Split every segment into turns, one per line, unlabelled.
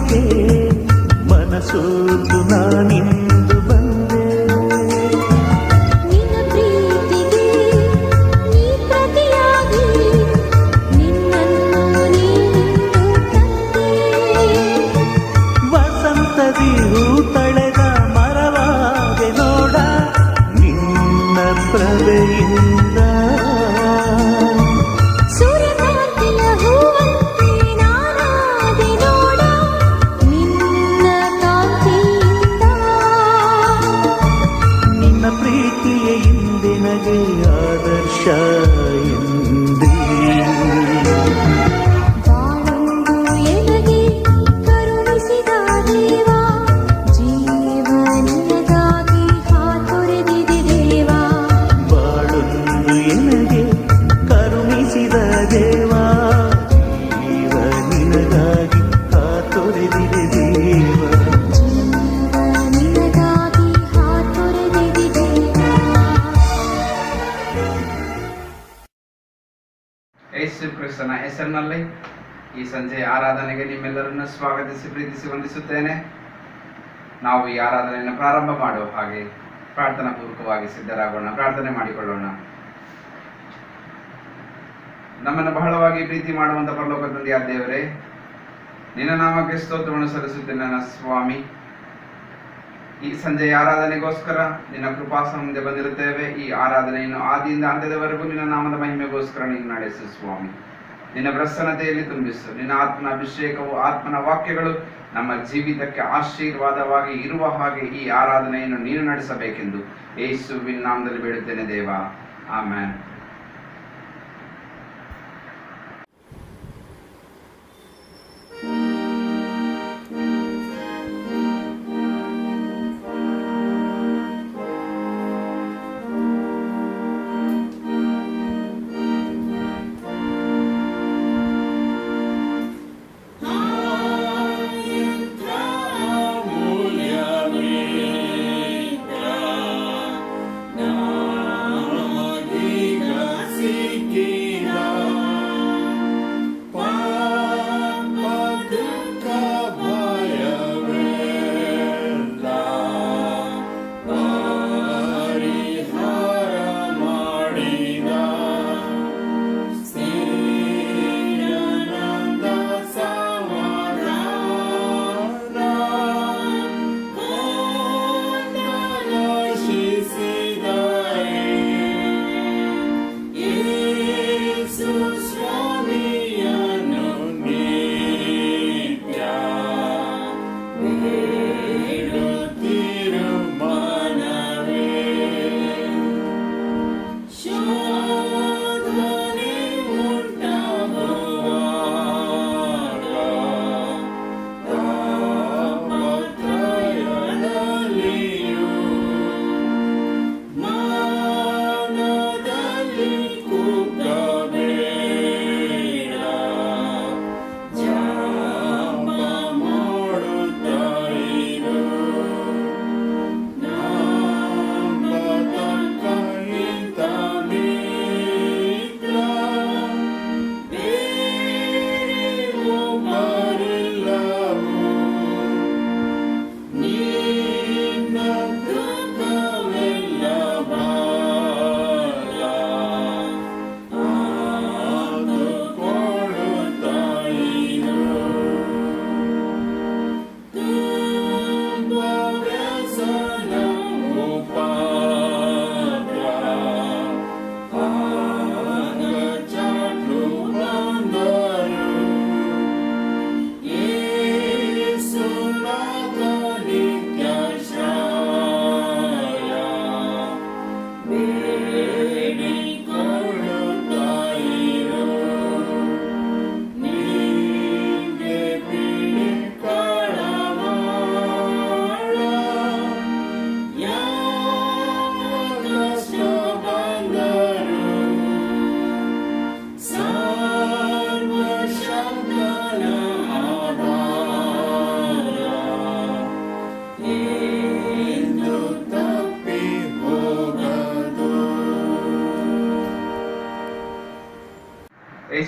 ಮಾತಿಗೆ ಮನಸೋತು ನಾನಿಂದು ಬಂದೆ.
ನಿನ್ನ ಪ್ರೀತಿಗೆ ನೀ ಪ್ರತಿಯಾಗಿ ನಿನ್ನನ್ನು ನೀನು ತಂದೆ.
ವಸಂತದಿ ಹೂ ತಳೆದ ಮರವಾಗೆ ನೋಡ ನಿನ್ನ ಪ್ರಭೆಯಿಂದ.
ಸೂರ್ಯಕಾಂತಿಯ ಹೂವಂತೆ ನಾನಾದೆ ನೋಡ ನಿನ್ನ ಕಾಂತಿಯಿಂದ.
ನಿನ್ನ ಪ್ರೀತಿಯ ಇಂದಿನಗೆ ಆದರ್ಶ ಎಂದೇ.
ಬಾಳೊಂದು ಎನಗೆ ಕರುಣಿಸಿದ ದೇವ, ಜೀವ ನಿನಗಾಗಿ ಹಾತೊರೆದಿದೆ ದೇವ.
ಬಾಳೊಂದು ಎನಗೆ ಕರುಣಿಸಿದ ದೇವ, ಜೀವ ನಿನಗಾಗಿ ಕಾತೊರೆದಿದೆ ದೇವ.
ಜೀವ ನಿನಗಾಗಿ ಹಾತೊರೆದಿದೆ ದೇವ.
ಯೇಸು ಕ್ರಿಸ್ತನ ಹೆಸರಿನಲ್ಲಿ ಈ ಸಂಜೆ ಆರಾಧನೆಗೆ ನಿಮ್ಮೆಲ್ಲರನ್ನು ಸ್ವಾಗತಿಸಿ ಪ್ರೀತಿಸಿ ವಂದಿಸುತ್ತೇನೆ. ನಾವು ಈ ಆರಾಧನೆಯನ್ನು ಪ್ರಾರಂಭ ಮಾಡುವ ಹಾಗೆ ಪ್ರಾರ್ಥನಾ ಪೂರ್ವಕವಾಗಿ ಸಿದ್ಧರಾಗೋಣ. ಪ್ರಾರ್ಥನೆ ಮಾಡಿಕೊಳ್ಳೋಣ. ನಮ್ಮನ್ನು ಬಹಳವಾಗಿ ಪ್ರೀತಿ ಮಾಡುವಂತ ಪರಲೋಕ ತಂದೆಯಾದ ದೇವರೇ, ನಿನ್ನ ನಾಮಕ್ಕೆ ಸ್ತೋತ್ರವನ್ನು ಸಲ್ಲಿಸುತ್ತೇನೆ ನನ್ನ ಸ್ವಾಮಿ. ಈ ಸಂಜೆಯ ಆರಾಧನೆಗೋಸ್ಕರ ನಿನ್ನ ಕೃಪಾಸನ ಮುಂದೆ ಬಂದಿರುತ್ತೇವೆ. ಈ ಆರಾಧನೆಯನ್ನು ಆದಿಯಿಂದ ಅಂತ್ಯದವರೆಗೂ ನಿನ್ನ ನಾಮದ ಮಹಿಮೆಗೋಸ್ಕರ ನೀನು ನಡೆಸು ಸ್ವಾಮಿ. ನಿನ್ನ ಪ್ರಸನ್ನತೆಯಲ್ಲಿ ತುಂಬಿಸು. ನಿನ್ನ ಆತ್ಮನ ಅಭಿಷೇಕವು, ಆತ್ಮನ ವಾಕ್ಯಗಳು ನಮ್ಮ ಜೀವಿತಕ್ಕೆ ಆಶೀರ್ವಾದವಾಗಿ ಇರುವ ಹಾಗೆ ಈ ಆರಾಧನೆಯನ್ನು ನೀನು ನಡೆಸಬೇಕೆಂದು ಯೇಸುವಿನ ನಾಮದಲ್ಲಿ ಬೇಡುತ್ತೇನೆ ದೇವ, ಆಮೆನ್.
Namagiga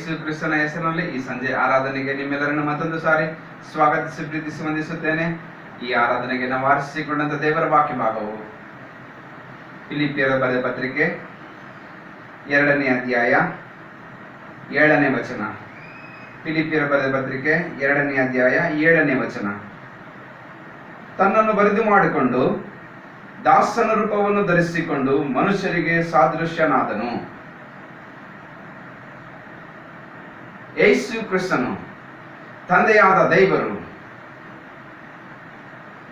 ಯೇಸು ಕ್ರಿಸ್ತನ ಹೆಸರಿನಲ್ಲಿ ಈ ಸಂಜೆ ಆರಾಧನೆಗೆ ನಿಮ್ಮೆಲ್ಲರನ್ನು ಮತ್ತೊಂದು ಸಾರಿ ಸ್ವಾಗತಿಸಿ ಪ್ರೀತಿಸಿ ವಂದಿಸುತ್ತೇನೆ. ಈ ಆರಾಧನೆಗೆ ನಾವು ಆರಿಸಿಕೊಂಡಂತ ದೇವರ ವಾಕ್ಯ ಭಾಗವು ಫಿಲಿಪ್ಪಿಯರ ಬರೆದ ಪತ್ರಿಕೆ 2ನೇ ಅಧ್ಯಾಯ 7ನೇ ವಚನ. ಫಿಲಿಪ್ಪಿಯರ ಬರೆದ ಪತ್ರಿಕೆ 2ನೇ ಅಧ್ಯಾಯ 7ನೇ ವಚನ. ತನ್ನನ್ನು ಬರಿದು ಮಾಡಿಕೊಂಡು ದಾಸನ ರೂಪವನ್ನು ಧರಿಸಿಕೊಂಡು ಮನುಷ್ಯರಿಗೆ ಸಾದೃಶ್ಯನಾದನು. ಯೇಸು ಕ್ರಿಸ್ತನು ತಂದೆಯಾದ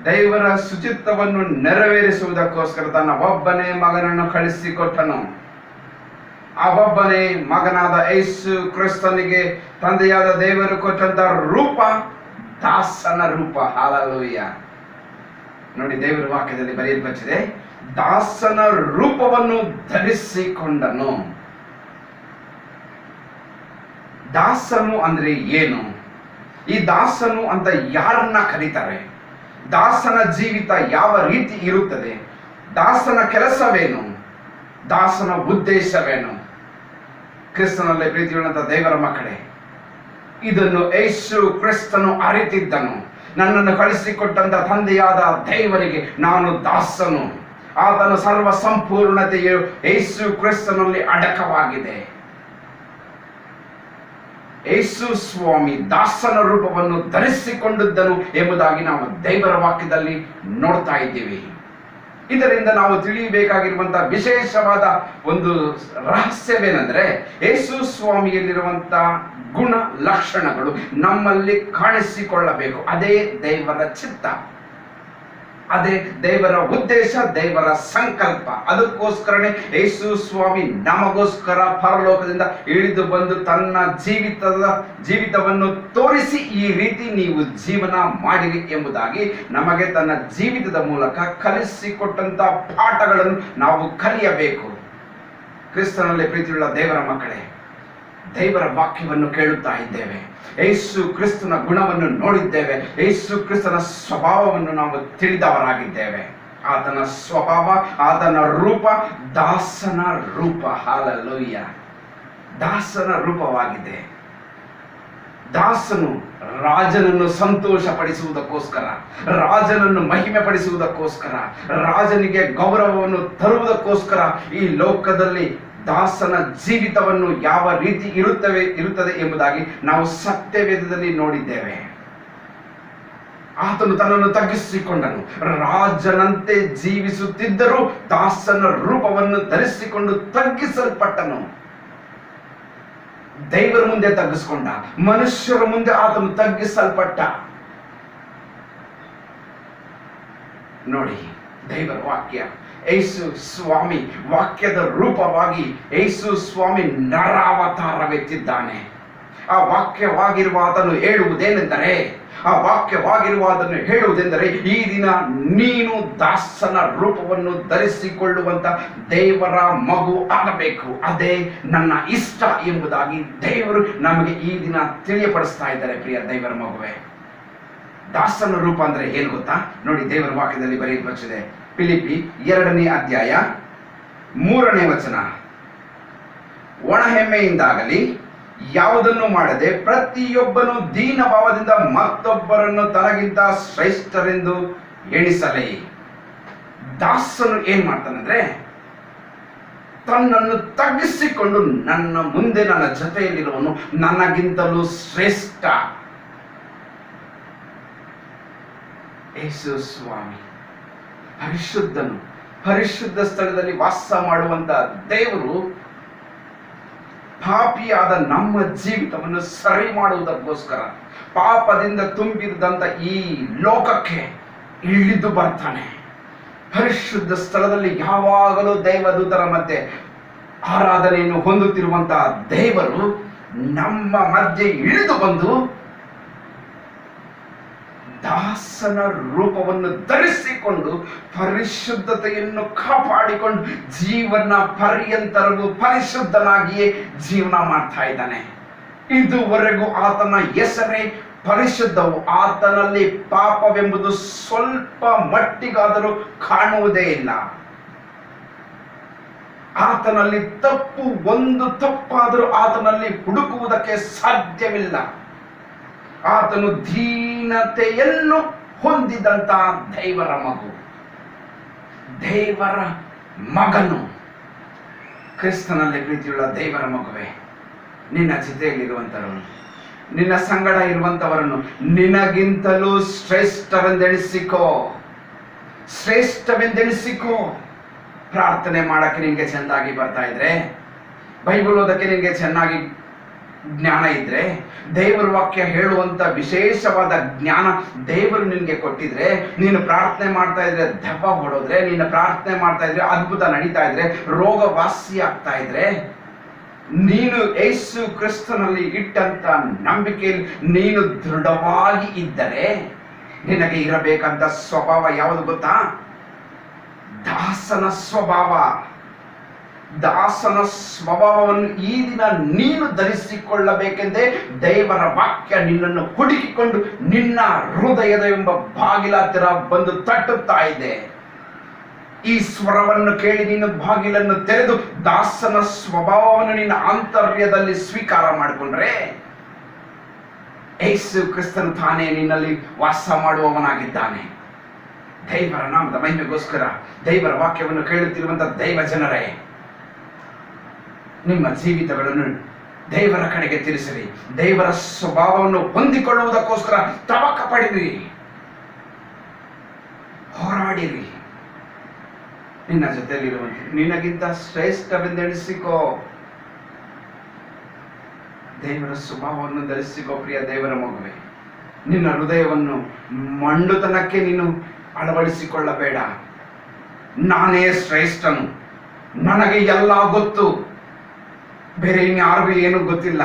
ದೇವರ ಶುಚಿತ್ವವನ್ನು ನೆರವೇರಿಸುವುದಕ್ಕೋಸ್ಕರ ತನ್ನ ಒಬ್ಬನೇ ಮಗನನ್ನು ಕಳಿಸಿಕೊಟ್ಟನು. ಆ ಒಬ್ಬನೇ ಮಗನಾದ ಯೇಸು ಕ್ರಿಸ್ತನಿಗೆ ತಂದೆಯಾದ ದೇವರು ಕೊಟ್ಟಂತ ರೂಪ ದಾಸನ ರೂಪ. ಹಾಲೆಲೂಯ. ನೋಡಿ, ದೇವರ ವಾಕ್ಯದಲ್ಲಿ ಬರೆಯಲ್ಪಟ್ಟಿದೆ, ದಾಸನ ರೂಪವನ್ನು ಧರಿಸಿಕೊಂಡನು. ದಾಸನು ಅಂದ್ರೆ ಏನು? ಈ ದಾಸನು ಅಂತ ಯಾರನ್ನ ಕರೀತಾರೆ? ದಾಸನ ಜೀವಿತ ಯಾವ ರೀತಿ ಇರುತ್ತದೆ? ದಾಸನ ಕೆಲಸವೇನು? ದಾಸನ ಉದ್ದೇಶವೇನು? ಕ್ರಿಸ್ತನಲ್ಲಿ ಪ್ರೀತಿಯುಳ್ಳಂತ ದೇವರ ಮಕ್ಕಳೇ, ಇದನ್ನು ಯೇಸು ಕ್ರಿಸ್ತನು ಅರಿತಿದ್ದನು. ನನ್ನನ್ನು ಕಳಿಸಿಕೊಟ್ಟಂತ ತಂದೆಯಾದ ದೇವರಿಗೆ ನಾನು ದಾಸನು. ಆತನ ಸರ್ವ ಸಂಪೂರ್ಣತೆಯು ಯೇಸು ಕ್ರಿಸ್ತನಲ್ಲಿ ಅಡಕವಾಗಿದೆ. ಯೇಸು ಸ್ವಾಮಿ ದಾಸನ ರೂಪವನ್ನು ಧರಿಸಿಕೊಂಡಿದ್ದನು ಎಂಬುದಾಗಿ ನಾವು ದೇವರ ವಾಕ್ಯದಲ್ಲಿ ನೋಡ್ತಾ ಇದ್ದೀವಿ. ಇದರಿಂದ ನಾವು ತಿಳಿಯಬೇಕಾಗಿರುವಂತಹ ವಿಶೇಷವಾದ ಒಂದು ರಹಸ್ಯವೇನೆಂದರೆ, ಯೇಸು ಸ್ವಾಮಿಯಲ್ಲಿರುವಂತಹ ಗುಣ ಲಕ್ಷಣಗಳು ನಮ್ಮಲ್ಲಿ ಕಾಣಿಸಿಕೊಳ್ಳಬೇಕು. ಅದೇ ದೇವರ ಚಿತ್ತ, ಅದೇ ದೇವರ ಉದ್ದೇಶ, ದೇವರ ಸಂಕಲ್ಪ. ಅದಕ್ಕೋಸ್ಕರನೇ ಯೇಸು ಸ್ವಾಮಿ ನಮಗೋಸ್ಕರ ಪರಲೋಕದಿಂದ ಇಳಿದು ಬಂದು ತನ್ನ ಜೀವಿತವನ್ನು ತೋರಿಸಿ ಈ ರೀತಿ ನೀವು ಜೀವನ ಮಾಡಿರಿ ಎಂಬುದಾಗಿ ನಮಗೆ ತನ್ನ ಜೀವಿತದ ಮೂಲಕ ಕಲಿಸಿಕೊಟ್ಟಂತ ಪಾಠಗಳನ್ನು ನಾವು ಕಲಿಯಬೇಕು. ಕ್ರಿಸ್ತನಲ್ಲಿ ಪ್ರೀತಿಯುಳ್ಳ ದೇವರ ಮಕ್ಕಳೇ, ದೇವರ ವಾಕ್ಯವನ್ನು ಕೇಳುತ್ತಾ ಇದ್ದೇವೆ. ಯೇಸು ಕ್ರಿಸ್ತನ ಗುಣವನ್ನು ನೋಡಿದ್ದೇವೆ. ಯೇಸು ಕ್ರಿಸ್ತನ ಸ್ವಭಾವವನ್ನು ನಾವು ತಿಳಿದವರಾಗಿದ್ದೇವೆ. ಆತನ ಸ್ವಭಾವ, ಆತನ ರೂಪ ದಾಸನ ರೂಪ. ಹಾಲೆಲೂಯ. ದಾಸನ ರೂಪವಾಗಿದೆ. ದಾಸನು ರಾಜನನ್ನು ಸಂತೋಷಪಡಿಸುವುದಕ್ಕೋಸ್ಕರ, ರಾಜನನ್ನು ಮಹಿಮೆ ಪಡಿಸುವುದಕ್ಕೋಸ್ಕರ, ರಾಜನಿಗೆ ಗೌರವವನ್ನು ತರುವುದಕ್ಕೋಸ್ಕರ ಈ ಲೋಕದಲ್ಲಿ ದಾಸನ ಜೀವಿತವನ್ನು ಯಾವ ರೀತಿ ಇರುತ್ತದೆ ಎಂಬುದಾಗಿ ನಾವು ಸತ್ಯವೇದದಲ್ಲಿ ನೋಡಿದ್ದೇವೆ. ಆತನು ತನ್ನನ್ನು ತಗ್ಗಿಸಿಕೊಂಡನು. ರಾಜನಂತೆ ಜೀವಿಸುತ್ತಿದ್ದರೂ ದಾಸನ ರೂಪವನ್ನು ಧರಿಸಿಕೊಂಡು ತಗ್ಗಿಸಲ್ಪಟ್ಟನು. ದೇವರ ಮುಂದೆ ತಗ್ಗಿಸಿಕೊಂಡ, ಮನುಷ್ಯರ ಮುಂದೆ ಆತನು ತಗ್ಗಿಸಲ್ಪಟ್ಟ. ನೋಡಿ, ದೇವರ ವಾಕ್ಯ, ಯೇಸು ಸ್ವಾಮಿ ವಾಕ್ಯದ ರೂಪವಾಗಿ ಯೇಸು ಸ್ವಾಮಿ ನರಾವತಾರವೆತ್ತಿದ್ದಾನೆ. ಆ ವಾಕ್ಯವಾಗಿರುವ ಆತನು ಹೇಳುವುದೆಂದರೆ ಈ ದಿನ ನೀನು ದಾಸನ ರೂಪವನ್ನು ಧರಿಸಿಕೊಳ್ಳುವಂತ ದೇವರ ಮಗು ಆಗಬೇಕು. ಅದೇ ನನ್ನ ಇಷ್ಟ ಎಂಬುದಾಗಿ ದೇವರು ನಮಗೆ ಈ ದಿನ ತಿಳಿಯಪಡಿಸ್ತಾ ಇದ್ದಾರೆ. ಪ್ರಿಯ ದೇವರ ಮಗುವೆ, ದಾಸನ ರೂಪ ಅಂದ್ರೆ ಏನು ಗೊತ್ತಾ? ನೋಡಿ, ದೇವರ ವಾಕ್ಯದಲ್ಲಿ ಬರೆಯಲ್ಪಟ್ಟಿದೆ. ಫಿಲಿಪ್ಪಿ 2ನೇ ಅಧ್ಯಾಯ 3ನೇ ವಚನ. ಒಣಹೆಮ್ಮೆಯಿಂದಾಗಲಿ ಯಾವುದನ್ನು ಮಾಡದೆ ಪ್ರತಿಯೊಬ್ಬನು ದೀನ ಭಾವದಿಂದ ಮತ್ತೊಬ್ಬರನ್ನು ತನಗಿಂತ ಶ್ರೇಷ್ಠರೆಂದು ಎಣಿಸಲೇ. ದಾಸನು ಏನ್ ಮಾಡ್ತಾನಂದ್ರೆ, ತನ್ನನ್ನು ತಗ್ಗಿಸಿಕೊಂಡು ನನ್ನ ಮುಂದೆ ನನ್ನ ಜೊತೆಯಲ್ಲಿರುವನು ನನಗಿಂತಲೂ ಶ್ರೇಷ್ಠ. ಯೇಸು ಸ್ವಾಮಿ ಪರಿಶುದ್ಧನು, ಪರಿಶುದ್ಧ ಸ್ಥಳದಲ್ಲಿ ವಾಸ ಮಾಡುವಂತ ದೇವರು ಪಾಪಿಯಾದ ನಮ್ಮ ಜೀವಿತವನ್ನು ಸರಿ ಮಾಡುವುದಕ್ಕೋಸ್ಕರ ಪಾಪದಿಂದ ತುಂಬಿದಂತ ಈ ಲೋಕಕ್ಕೆ ಇಳಿದು ಬರ್ತಾನೆ. ಪರಿಶುದ್ಧ ಸ್ಥಳದಲ್ಲಿ ಯಾವಾಗಲೂ ದೇವದೂತರ ಮಧ್ಯೆ ಆರಾಧನೆಯನ್ನು ಹೊಂದುತ್ತಿರುವಂತಹ ದೇವರು ನಮ್ಮ ಮಧ್ಯೆ ಇಳಿದು ಬಂದು ದಾಸನ ರೂಪವನ್ನು ಧರಿಸಿಕೊಂಡು ಪರಿಶುದ್ಧತೆಯನ್ನು ಕಾಪಾಡಿಕೊಂಡು ಜೀವನ ಪರ್ಯಂತರವೂ ಪರಿಶುದ್ಧನಾಗಿಯೇ ಜೀವನ ಮಾಡ್ತಾ ಇದ್ದಾನೆ. ಇದುವರೆಗೂ ಆತನ ಹೆಸರೇ ಪರಿಶುದ್ಧವು. ಆತನಲ್ಲಿ ಪಾಪವೆಂಬುದು ಸ್ವಲ್ಪ ಮಟ್ಟಿಗಾದರೂ ಕಾಣುವುದೇ ಇಲ್ಲ. ಆತನಲ್ಲಿ ತಪ್ಪು ಒಂದು ತಪ್ಪಾದರೂ ಆತನಲ್ಲಿ ಹುಡುಕುವುದಕ್ಕೆ ಸಾಧ್ಯವಿಲ್ಲ. ಆತನು ದೀನತೆಯನ್ನು ಹೊಂದಿದಂತ ದೇವರ ಮಗು, ದೇವರ ಮಗನು. ಕ್ರಿಸ್ತನಲ್ಲಿ ಪ್ರೀತಿಯುಳ್ಳ ದೇವರ ಮಗುವೆ, ನಿನ್ನ ಜೊತೆಯಲ್ಲಿರುವಂತವರನ್ನು, ನಿನ್ನ ಸಂಗಡ ಇರುವಂತವರನ್ನು ನಿನಗಿಂತಲೂ ಶ್ರೇಷ್ಠವೆಂದೆಣಿಸಿಕೋ. ಪ್ರಾರ್ಥನೆ ಮಾಡಕ್ಕೆ ನಿನಗೆ ಚೆಂದಾಗಿ ಬರ್ತಾ ಇದ್ರೆ, ಬೈಬಲ್ ಓದಕ್ಕೆ ನಿನಗೆ ಚೆನ್ನಾಗಿ ಜ್ಞಾನ ಇದ್ರೆ, ದೇವರ ವಾಕ್ಯ ಹೇಳುವಂತ ವಿಶೇಷವಾದ ಜ್ಞಾನ ದೇವರು ನಿನಗೆ ಕೊಟ್ಟಿದ್ರೆ, ನೀನು ಪ್ರಾರ್ಥನೆ ಮಾಡ್ತಾ ಇದ್ರೆ ದೆವ್ವ ಹೊಡೋದ್ರೆ, ನೀನು ಪ್ರಾರ್ಥನೆ ಮಾಡ್ತಾ ಇದ್ರೆ ಅದ್ಭುತ ನಡೀತಾ ಇದ್ರೆ, ರೋಗ ವಾಸಿ ಆಗ್ತಾ ಇದ್ರೆ, ನೀನು ಯೇಸು ಕ್ರಿಸ್ತನಲ್ಲಿ ಇಟ್ಟಂತ ನಂಬಿಕೆಯಲ್ಲಿ ನೀನು ದೃಢವಾಗಿ ಇದ್ದರೆ, ನಿನಗೆ ಇರಬೇಕಂತ ಸ್ವಭಾವ ಯಾವುದು ಗೊತ್ತಾ? ದಾಸನ ಸ್ವಭಾವ. ದಾಸನ ಸ್ವಭಾವವನ್ನು ಈ ದಿನ ನೀನು ಧರಿಸಿಕೊಳ್ಳಬೇಕೆಂದೇ ದೇವರ ವಾಕ್ಯ ನಿನ್ನನ್ನು ಹುಡುಕಿಕೊಂಡು ನಿನ್ನ ಹೃದಯದ ಎಂಬ ಬಾಗಿಲ ಹತ್ತಿರ ಬಂದು ತಟ್ಟುತ್ತಾ ಇದೆ. ಈ ಸ್ವರವನ್ನು ಕೇಳಿ ನೀನು ಬಾಗಿಲನ್ನು ತೆರೆದು ದಾಸನ ಸ್ವಭಾವವನ್ನು ನಿನ್ನ ಆಂತರ್ಯದಲ್ಲಿ ಸ್ವೀಕಾರ ಮಾಡಿಕೊಂಡ್ರೆ, ಯೇಸು ಕ್ರಿಸ್ತನು ತಾನೇ ನಿನ್ನಲ್ಲಿ ವಾಸ ಮಾಡುವವನಾಗಿದ್ದಾನೆ. ದೇವರ ನಾಮದ ಮಹಿಮೆಗೋಸ್ಕರ ದೇವರ ವಾಕ್ಯವನ್ನು ಕೇಳುತ್ತಿರುವಂತಹ ದೈವ ಜನರೇ, ನಿಮ್ಮ ಜೀವಿತಗಳನ್ನು ದೇವರ ಕಡೆಗೆ ತಿರುಗಿಸಿರಿ. ದೇವರ ಸ್ವಭಾವವನ್ನು ಹೊಂದಿಕೊಳ್ಳುವುದಕ್ಕೋಸ್ಕರ ತವಕ ಪಡಿರಿ, ಹೋರಾಡಿರಿ. ನಿನ್ನ ಜೊತೆಯಲ್ಲಿರುವಂತೆ ನಿನಗಿಂತ ಶ್ರೇಷ್ಠವೆಂದೆಣಿಸಿಕೋ. ದೇವರ ಸ್ವಭಾವವನ್ನು ಧರಿಸಿಕೋ. ಪ್ರಿಯ ದೇವರ ಮಗುವೆ, ನಿನ್ನ ಹೃದಯವನ್ನು ಮಂಡುತನಕ್ಕೆ ನೀನು ಅಳವಡಿಸಿಕೊಳ್ಳಬೇಡ. ನಾನೇ ಶ್ರೇಷ್ಠನು, ನನಗೆ ಎಲ್ಲ ಗೊತ್ತು, ಬೇರೆ ಇನ್ಯಾರಿಗೂ ಏನು ಗೊತ್ತಿಲ್ಲ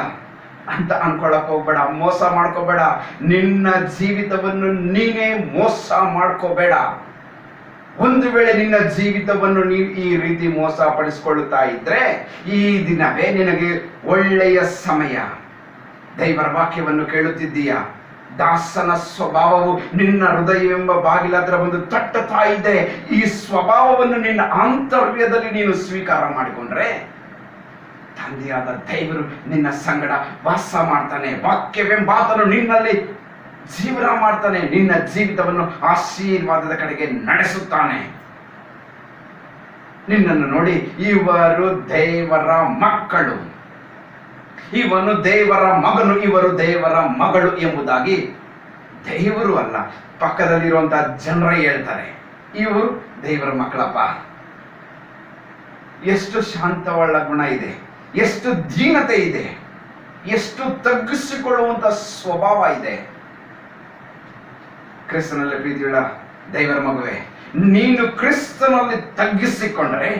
ಅಂತ ಅನ್ಕೊಳ್ಳಕ್ ಹೋಗ್ಬೇಡ. ಮೋಸ ಮಾಡ್ಕೋಬೇಡ. ನಿನ್ನ ಜೀವಿತವನ್ನು ನೀನೇ ಮೋಸ ಮಾಡ್ಕೋಬೇಡ. ಒಂದು ವೇಳೆ ನಿನ್ನ ಜೀವಿತವನ್ನು ನೀನು ಈ ರೀತಿ ಮೋಸ ಪಡಿಸಿಕೊಳ್ಳುತ್ತಾ ಇದ್ರೆ, ಈ ದಿನವೇ ನಿನಗೆ ಒಳ್ಳೆಯ ಸಮಯ. ದೇವರ ವಾಕ್ಯವನ್ನು ಕೇಳುತ್ತಿದ್ದೀಯಾ? ದಾಸನ ಸ್ವಭಾವವು ನಿನ್ನ ಹೃದಯವೆಂಬ ಬಾಗಿಲ ಹತ್ರ ಬಂದು ತಟ್ಟುತ್ತಾ ಇದೆ. ಈ ಸ್ವಭಾವವನ್ನು ನಿನ್ನ ಆಂತರ್ಯದಲ್ಲಿ ನೀನು ಸ್ವೀಕಾರ ಮಾಡಿಕೊಂಡ್ರೆ, ತಂದೆಯಾದ ದೇವರು ನಿನ್ನ ಸಂಗಡ ವಾಸ ಮಾಡ್ತಾನೆ. ವಾಕ್ಯವೆಂಬಾತನು ನಿನ್ನಲ್ಲಿ ಜೀವನ ಮಾಡ್ತಾನೆ. ನಿನ್ನ ಜೀವಿತವನ್ನು ಆಶೀರ್ವಾದದ ಕಡೆಗೆ ನಡೆಸುತ್ತಾನೆ. ನಿನ್ನನ್ನು ನೋಡಿ, ಇವರು ದೇವರ ಮಕ್ಕಳು, ಇವನು ದೇವರ ಮಗನು, ಇವರು ದೇವರ ಮಗಳು ಎಂಬುದಾಗಿ ದೇವರು ಅಲ್ಲ, ಪಕ್ಕದಲ್ಲಿರುವಂತಹ ಜನರೇ ಹೇಳ್ತಾರೆ, ಇವರು ದೇವರ ಮಕ್ಕಳಪ್ಪ. ಎಷ್ಟು ಶಾಂತವಳ್ಳ ಗುಣ ಇದೆ, ಎಷ್ಟು ದೀನತೆ ಇದೆ, ಎಷ್ಟು ತಗ್ಗಿಸಿಕೊಳ್ಳುವಂತ ಸ್ವಭಾವ ಇದೆ. ಕ್ರಿಸ್ತನಲ್ಲಿ ಪ್ರೀತಿಯುಳ್ಳ ದೇವರ ಮಗುವೆ, ನೀನು ಕ್ರಿಸ್ತನಲ್ಲಿ ತಗ್ಗಿಸಿಕೊಂಡರೆ,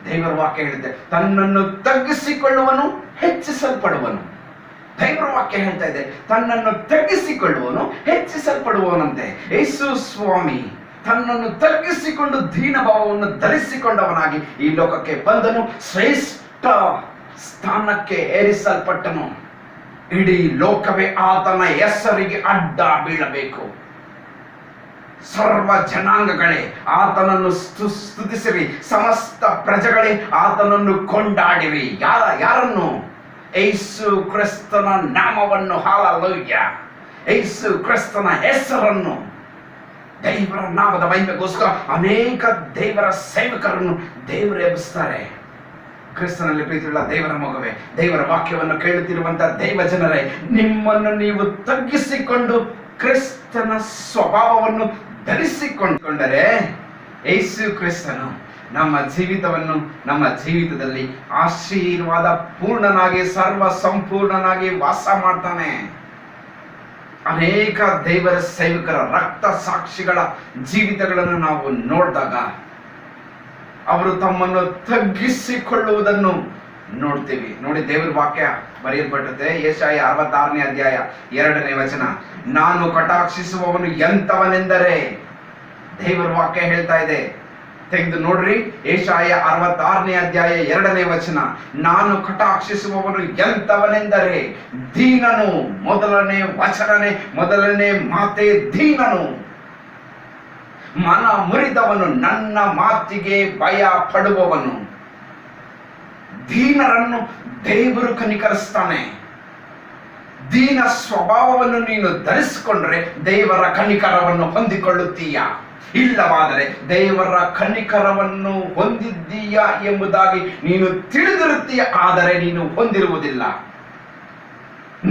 ದೇವರ ವಾಕ್ಯ ಹೇಳಿದೆ, ತನ್ನನ್ನು ತಗ್ಗಿಸಿಕೊಳ್ಳುವನು ಹೆಚ್ಚಿಸಲ್ಪಡುವನು. ದೇವರ ವಾಕ್ಯ ಹೇಳ್ತಾ ಇದೆ, ತನ್ನನ್ನು ತಗ್ಗಿಸಿಕೊಳ್ಳುವನು ಹೆಚ್ಚಿಸಲ್ಪಡುವವನಂತೆ. ಯೇಸು ಸ್ವಾಮಿ ತನ್ನನ್ನು ತಗ್ಗಿಸಿಕೊಂಡು ದೀನಭಾವವನ್ನು ಧರಿಸಿಕೊಂಡವನಾಗಿ ಈ ಲೋಕಕ್ಕೆ ಬಂದನು. ಶ್ರೇಷ್ಠ ಸ್ಥಾನಕ್ಕೆ ಏರಿಸಲ್ಪಟ್ಟನು. ಇಡೀ ಲೋಕವೇ ಆತನ ಹೆಸರಿಗೆ ಅಡ್ಡ ಬೀಳಬೇಕು. ಸರ್ವ ಜನಾಂಗಗಳೇ ಆತನನ್ನು ಸ್ತುತಿಸಿರಿ, ಸಮಸ್ತ ಪ್ರಜೆಗಳೇ ಆತನನ್ನು ಕೊಂಡಾಡಿರಿ. ಯಾರನ್ನು? ಯೇಸು ಕ್ರಿಸ್ತನ ನಾಮವನ್ನು. ಹಾಲೆಲೂಯ. ಯೇಸು ಕ್ರಿಸ್ತನ ಹೆಸರನ್ನು. ದೇವರ ನಾಮದ ಮಹಿಮೆಗೋಸ್ಕರ ಅನೇಕ ದೇವರ ಸೇವಕರನ್ನು ದೇವರು ಎಬ್ಬಿಸ್ತಾರೆ. ಕ್ರಿಸ್ತನಲ್ಲಿ ಪ್ರೀತಿಯುಳ್ಳ ದೇವರ ಮಗುವೆ, ದೇವರ ವಾಕ್ಯವನ್ನು ಕೇಳುತ್ತಿರುವಂತಹ ದೈವ ಜನರೇ, ನಿಮ್ಮನ್ನು ನೀವು ತಗ್ಗಿಸಿಕೊಂಡು ಕ್ರಿಸ್ತನ ಸ್ವಭಾವವನ್ನು ಧರಿಸಿಕೊಂಡರೆ, ಯೇಸು ಕ್ರಿಸ್ತನು ನಮ್ಮ ಜೀವಿತವನ್ನು, ನಮ್ಮ ಜೀವಿತದಲ್ಲಿ ಆಶೀರ್ವಾದ ಪೂರ್ಣನಾಗಿ, ಸರ್ವ ಸಂಪೂರ್ಣನಾಗಿ ವಾಸ ಮಾಡ್ತಾನೆ. ಅನೇಕ ದೇವರ ಸೇವಕರ ರಕ್ತ ಸಾಕ್ಷಿಗಳ ಜೀವಿತಗಳನ್ನು ನಾವು ನೋಡಿದಾಗ ಅವರು ತಮ್ಮನ್ನು ತಗ್ಗಿಸಿಕೊಳ್ಳುವುದನ್ನು ನೋಡ್ತೀವಿ. ನೋಡಿ, ದೇವರ ವಾಕ್ಯ ಬರೆಯಲ್ಪಟ್ಟತೆ ಯೆಶಾಯ 66ನೇ ಅಧ್ಯಾಯ 2ನೇ ವಚನ. ನಾನು ಕಟಾಕ್ಷಿಸುವವನು ಎಂತವನೆಂದರೆ, ದೇವರ ವಾಕ್ಯ ಹೇಳ್ತಾ ಇದೆ, ತೆಗೆದು ನೋಡ್ರಿ. ಯೆಶಾಯ 66ನೇ ಅಧ್ಯಾಯ 2ನೇ ವಚನ. ನಾನು ಕಟಾಕ್ಷಿಸುವವನು ಎಂತವನೆಂದರೆ ದೀನನು. ಮೊದಲನೇ ವಚನನೇ, ಮೊದಲನೇ ಮಾತೆ ದೀನನು. ಮನ ಮುರಿದವನು, ನನ್ನ ಮಾತಿಗೆ ಭಯ ಪಡುವವನು. ದೀನರನ್ನು ದೇವರು ಕನಿಕರಿಸ್ತಾನೆ. ದೀನ ಸ್ವಭಾವವನ್ನು ನೀನು ಧರಿಸಿಕೊಂಡ್ರೆ ದೇವರ ಕನಿಕರವನ್ನು ಹೊಂದಿಕೊಳ್ಳುತ್ತೀಯ. ಇಲ್ಲವಾದರೆ ದೇವರ ಕನಿಕರವನ್ನು ಹೊಂದಿದ್ದೀಯ ಎಂಬುದಾಗಿ ನೀನು ತಿಳಿದಿರುತ್ತೀಯ, ಆದರೆ ನೀನು ಹೊಂದಿರುವುದಿಲ್ಲ.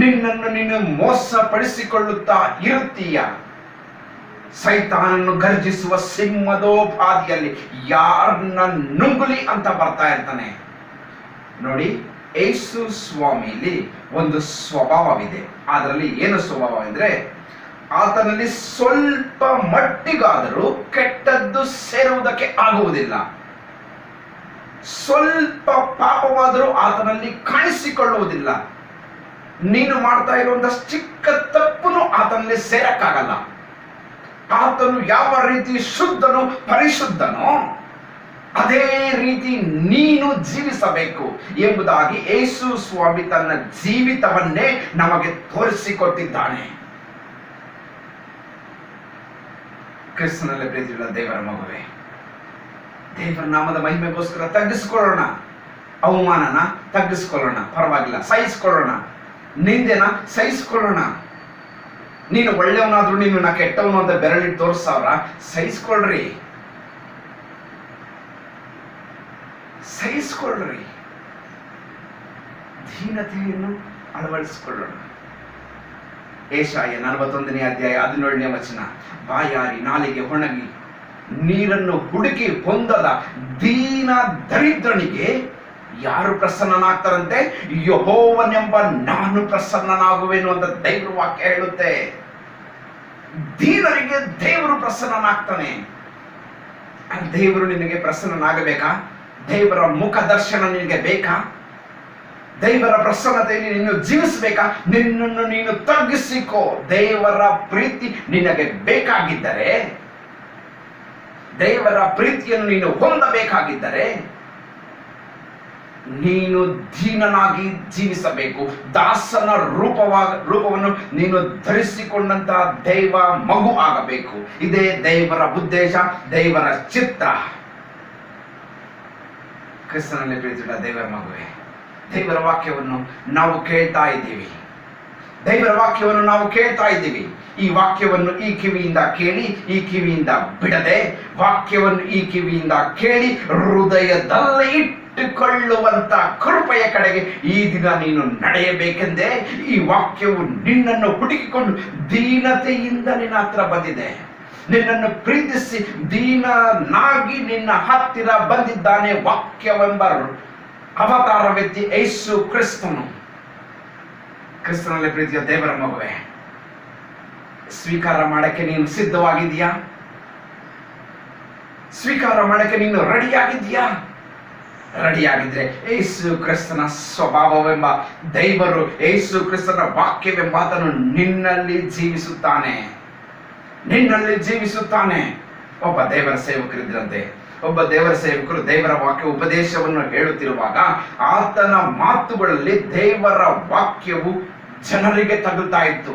ನಿನ್ನನ್ನು ನೀನು ಮೋಸಪಡಿಸಿಕೊಳ್ಳುತ್ತಾ ಇರುತ್ತೀಯ. ಸೈತಾನನ್ನು ಗರ್ಜಿಸುವ ಸಿಂಹದೋಪಾದಿಯಲ್ಲಿ ಯಾರನ್ನ ನುಂಗುಲಿ ಅಂತ ಬರ್ತಾ ಇರ್ತಾನೆ. ನೋಡಿ, ಯೇಸು ಸ್ವಾಮಿಯಲ್ಲಿ ಒಂದು ಸ್ವಭಾವವಿದೆ. ಅದರಲ್ಲಿ ಏನು ಸ್ವಭಾವ ಅಂದ್ರೆ, ಆತನಲ್ಲಿ ಸ್ವಲ್ಪ ಮಟ್ಟಿಗಾದರೂ ಕೆಟ್ಟದ್ದು ಸೇರುವುದಕ್ಕೆ ಆಗುವುದಿಲ್ಲ. ಸ್ವಲ್ಪ ಪಾಪವಾದರೂ ಆತನಲ್ಲಿ ಕಾಣಿಸಿಕೊಳ್ಳುವುದಿಲ್ಲ. ನೀನು ಮಾಡ್ತಾ ಇರುವಂತಹ ಚಿಕ್ಕ ತಪ್ಪನು ಆತನಲ್ಲಿ ಸೇರಕ್ಕಾಗಲ್ಲ. ಆತನು ಯಾವ ರೀತಿ ಶುದ್ಧನು ಪರಿಶುದ್ಧನೋ ಅದೇ ರೀತಿ ನೀನು ಜೀವಿಸಬೇಕು ಎಂಬುದಾಗಿ ಯೇಸು ಸ್ವಾಮಿ ತನ್ನ ಜೀವಿತವನ್ನೇ ನಮಗೆ ತೋರಿಸಿಕೊಟ್ಟಿದ್ದಾನೆ. ಕ್ರಿಸ್ತನಲ್ಲಿ ಪ್ರೀತಿಯುಳ್ಳ ದೇವರ ಮಗುವೆ, ದೇವರ ನಾಮದ ಮಹಿಮೆಗೋಸ್ಕರ ತಗ್ಗಿಸಿಕೊಳ್ಳೋಣ. ಅವಮಾನನ ತಗ್ಗಿಸಿಕೊಳ್ಳೋಣ, ಪರವಾಗಿಲ್ಲ, ಸಹಿಸಿಕೊಳ್ಳೋಣ. ನಿಂದೆನ ಸಹಿಸಿಕೊಳ್ಳೋಣ. ನೀನು ಒಳ್ಳೆಯವನಾದ್ರೂ ನೀನು ನಾ ಕೆಟ್ಟವನು ಅಂತ ಬೆರಳಿಟ್ಟು ತೋರಿಸ್ತಾವ್ರ, ಸಹಿಸ್ಕೊಳ್ರಿ. ದೀನತೆಯನ್ನು ಅಳವಡಿಸಿಕೊಳ್ಳೋಣ. ಏಷಾಯ 41ನೇ ಅಧ್ಯಾಯ 17ನೇ ವಚನ, ಬಾಯಾರಿ ನಾಲಿಗೆ ಒಣಗಿ ನೀರನ್ನು ಹುಡುಕಿ ಹೊಂದದ ದೀನ ದರಿದ್ರನಿಗೆ ಯಾರು ಪ್ರಸನ್ನನಾಗ್ತಾರಂತೆ? ಯೆಹೋವನೆಂಬ ನಾನು ಪ್ರಸನ್ನನಾಗುವೆನು ಅಂತ ದೇವರ ವಾಕ್ಯ ಹೇಳುತ್ತೆ. ದೀನರಿಗೆ ದೇವರು ಪ್ರಸನ್ನನಾಗ್ತಾನೆ. ದೇವರು ನಿನಗೆ ಪ್ರಸನ್ನನಾಗಬೇಕಾ? ದೇವರ ಮುಖ ದರ್ಶನ ನಿನಗೆ ಬೇಕಾ? ದೇವರ ಪ್ರಸನ್ನತೆಯಲ್ಲಿ ನೀನು ಜೀವಿಸಬೇಕಾ? ನಿನ್ನನ್ನು ನೀನು ತಗ್ಗಿಸಿಕೋ. ದೇವರ ಪ್ರೀತಿ ನಿನಗೆ ಬೇಕಾಗಿದ್ದರೆ, ದೇವರ ಪ್ರೀತಿಯನ್ನು ನೀನು ಹೊಂದಬೇಕಾಗಿದ್ದರೆ ನೀನು ದೀನನಾಗಿ ಜೀವಿಸಬೇಕು. ದಾಸನ ರೂಪವನ್ನು ನೀನು ಧರಿಸಿಕೊಂಡಂತಹ ದೈವ ಮಗು ಆಗಬೇಕು. ಇದೇ ದೇವರ ಉದ್ದೇಶ, ದೇವರ ಚಿತ್ತ. ಕ್ರಿಸ್ತನಲ್ಲಿ ಪ್ರೀತಿಯುಳ್ಳ ದೇವರ ಮಗುವೆ, ದೇವರ ವಾಕ್ಯವನ್ನು ನಾವು ಕೇಳ್ತಾ ಇದ್ದೀವಿ. ದೇವರ ವಾಕ್ಯವನ್ನು ನಾವು ಕೇಳ್ತಾ ಇದ್ದೀವಿ. ಈ ವಾಕ್ಯವನ್ನು ಈ ಕಿವಿಯಿಂದ ಕೇಳಿ, ಈ ಕಿವಿಯಿಂದ ಬಿಡದೆ, ವಾಕ್ಯವನ್ನು ಈ ಕಿವಿಯಿಂದ ಕೇಳಿ ಹೃದಯದಲ್ಲಿ ಇಟ್ಟುಕೊಳ್ಳುವಂತ ಕೃಪೆಯ ಕಡೆಗೆ ಈ ದಿನ ನೀನು ನಡೆಯಬೇಕೆಂದೇ ಈ ವಾಕ್ಯವು ನಿನ್ನನ್ನು ಹುಡುಕಿಕೊಂಡು ದೀನತೆಯಿಂದ ನಿನ್ನ ಹತ್ರ ಬಂದಿದೆ. ನಿನ್ನನ್ನು ಪ್ರೀತಿಸಿ ದೀನನಾಗಿ ನಿನ್ನ ಹತ್ತಿರ ಬಂದಿದ್ದಾನೆ ವಾಕ್ಯವೆಂಬ ಅವತಾರ ವ್ಯಕ್ತಿ ಯೇಸು ಕ್ರಿಸ್ತನು. ಕ್ರಿಸ್ತನಲ್ಲಿ ಪ್ರೀತಿಯ ದೇವರ ಮಗುವೆ, ಸ್ವೀಕಾರ ಮಾಡಕ್ಕೆ ನೀನು ಸಿದ್ಧವಾಗಿದೆಯಾ? ಸ್ವೀಕಾರ ಮಾಡಕ್ಕೆ ನೀನು ರೆಡಿಯಾಗಿದೆಯಾ? ರೆಡಿಯಾಗಿದ್ರೆ ಯೇಸು ಕ್ರಿಸ್ತನ ಸ್ವಭಾವವೆಂಬ ದೇವರು, ಯೇಸು ಕ್ರಿಸ್ತನ ವಾಕ್ಯವೆಂಬ ಆತನು ನಿನ್ನಲ್ಲಿ ಜೀವಿಸುತ್ತಾನೆ. ನಿನ್ನಲ್ಲಿ ಜೀವಿಸುತ್ತಾನೆ. ಒಬ್ಬ ದೇವರ ಸೇವಕರಿದ್ರಂತೆ. ಒಬ್ಬ ದೇವರ ಸೇವಕರು ದೇವರ ವಾಕ್ಯ ಉಪದೇಶವನ್ನು ಹೇಳುತ್ತಿರುವಾಗ ಆತನ ಮಾತುಗಳಲ್ಲಿ ದೇವರ ವಾಕ್ಯವು ಜನರಿಗೆ ತಗುಲ್ತಾ ಇತ್ತು.